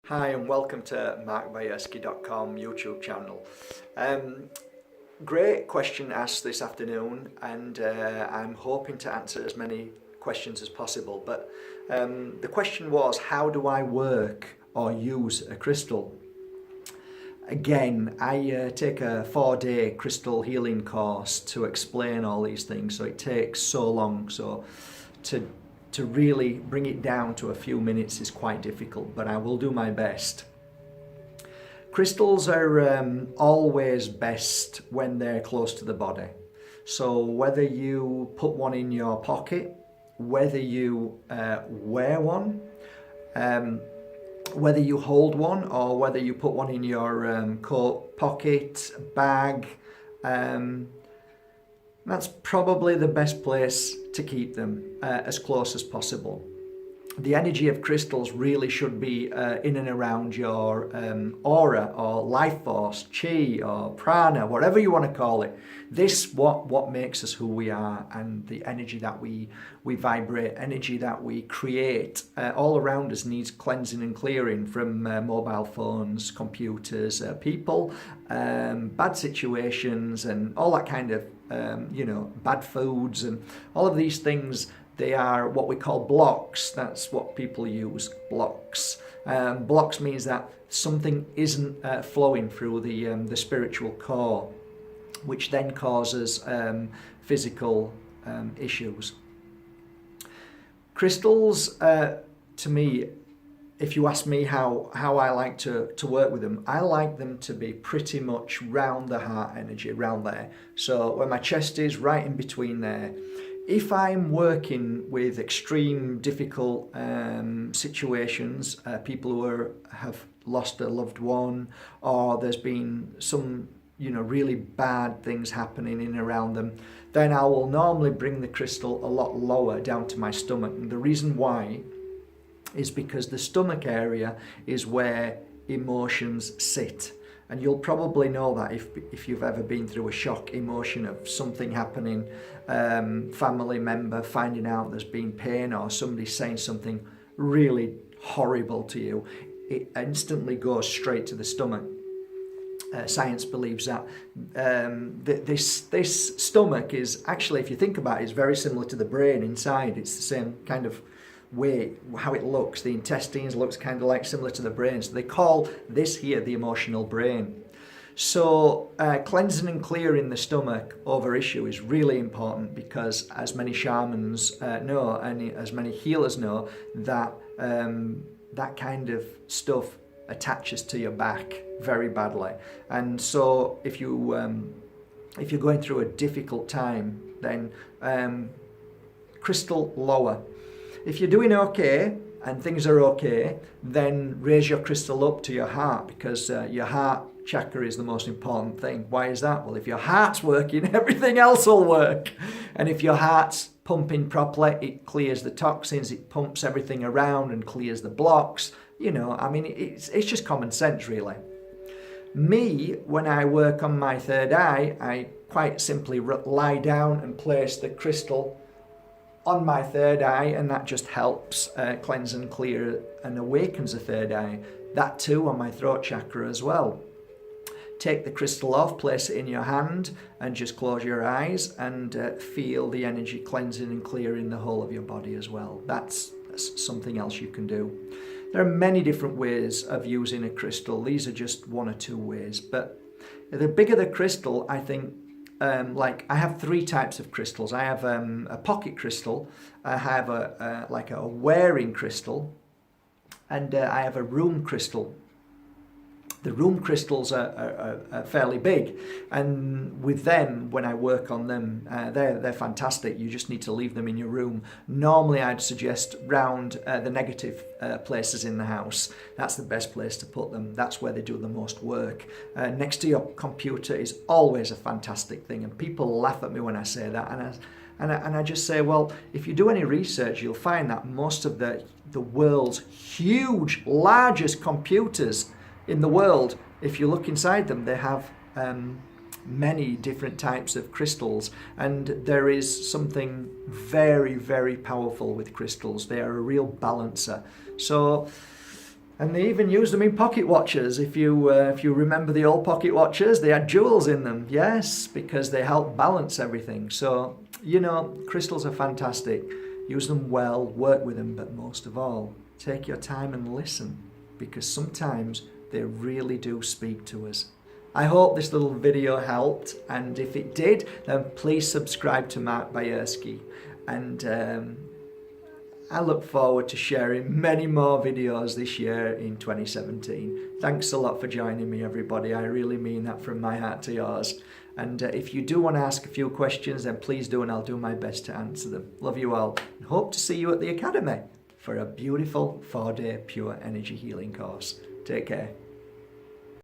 Hi and welcome to Bajerski.com YouTube channel. Great question asked this afternoon, and I'm hoping to answer as many questions as possible. But the question was, how do I work or use a crystal? Again, I take a 4-day crystal healing course to explain all these things, so it takes so long. So to really bring it down to a few minutes is quite difficult, but I will do my best. Crystals are always best when they're close to the body. So whether you put one in your pocket, whether you wear one, whether you hold one, or whether you put one in your coat pocket, bag, that's probably the best place to keep them, as close as possible. The energy of crystals really should be in and around your aura or life force, chi or prana, whatever you want to call it. This what makes us who we are, and the energy that we vibrate, energy that we create all around us needs cleansing and clearing from mobile phones, computers, people, bad situations, and all that kind of bad foods and all of these things. They are what we call blocks. That's what people use, blocks. Blocks means that something isn't flowing through the spiritual core, which then causes physical issues. Crystals, to me, if you ask me how I like to work with them, I like them to be pretty much round the heart energy, around there. So where my chest is, right in between there. If I'm working with extreme, difficult situations, people who have lost a loved one, or there's been some really bad things happening in and around them, then I will normally bring the crystal a lot lower down to my stomach. And the reason why is because the stomach area is where emotions sit. And you'll probably know that if you've ever been through a shock emotion of something happening, family member finding out there's been pain, or somebody saying something really horrible to you, it instantly goes straight to the stomach. Science believes that this stomach is actually, if you think about it, is very similar to the brain inside. It's the same kind of way how it looks. The intestines looks kind of like similar to the brain, so they call this here the emotional brain. So cleansing and clearing the stomach over issue is really important, because as many shamans know, and as many healers know, that that kind of stuff attaches to your back very badly. And so if you're going through a difficult time, then crystal lower. If you're doing okay and things are okay, then raise your crystal up to your heart, because your heart chakra is the most important thing. Why is that? Well, if your heart's working, everything else will work. And if your heart's pumping properly, it clears the toxins, it pumps everything around and clears the blocks. It's just common sense, really. Me, when I work on my third eye, I quite simply lie down and place the crystal on my third eye, and that just helps cleanse and clear and awakens the third eye. That too on my throat chakra as well. Take the crystal off, place it in your hand, and just close your eyes and feel the energy cleansing and clearing the whole of your body as well. That's something else you can do. There are many different ways of using a crystal. These are just one or two ways, but the bigger the crystal, I think. I have 3 types of crystals. I have a pocket crystal, I have a wearing crystal, and I have a room crystal. The room crystals are fairly big, and with them, when I work on them, they're fantastic. You just need to leave them in your room. Normally I'd suggest round the negative places in the house. That's the best place to put them. That's where they do the most work. Next to your computer is always a fantastic thing, and people laugh at me when I say that, and I just say, well, if you do any research, you'll find that most of the world's largest computers in the world, if you look inside them, they have many different types of crystals, and there is something very, very powerful with crystals. They are a real balancer. So And they even used them in pocket watches. If you remember the old pocket watches, they had jewels in them. Yes, because they help balance everything. So, you know, crystals are fantastic. Use them well, work with them, but most of all, take your time and listen, because sometimes they really do speak to us. I hope this little video helped, and if it did, then please subscribe to Mark Bajerski. And I look forward to sharing many more videos this year in 2017. Thanks a lot for joining me, everybody. I really mean that from my heart to yours. And if you do want to ask a few questions, then please do, and I'll do my best to answer them. Love you all, and hope to see you at the Academy for a beautiful 4-day pure energy healing course. Take care.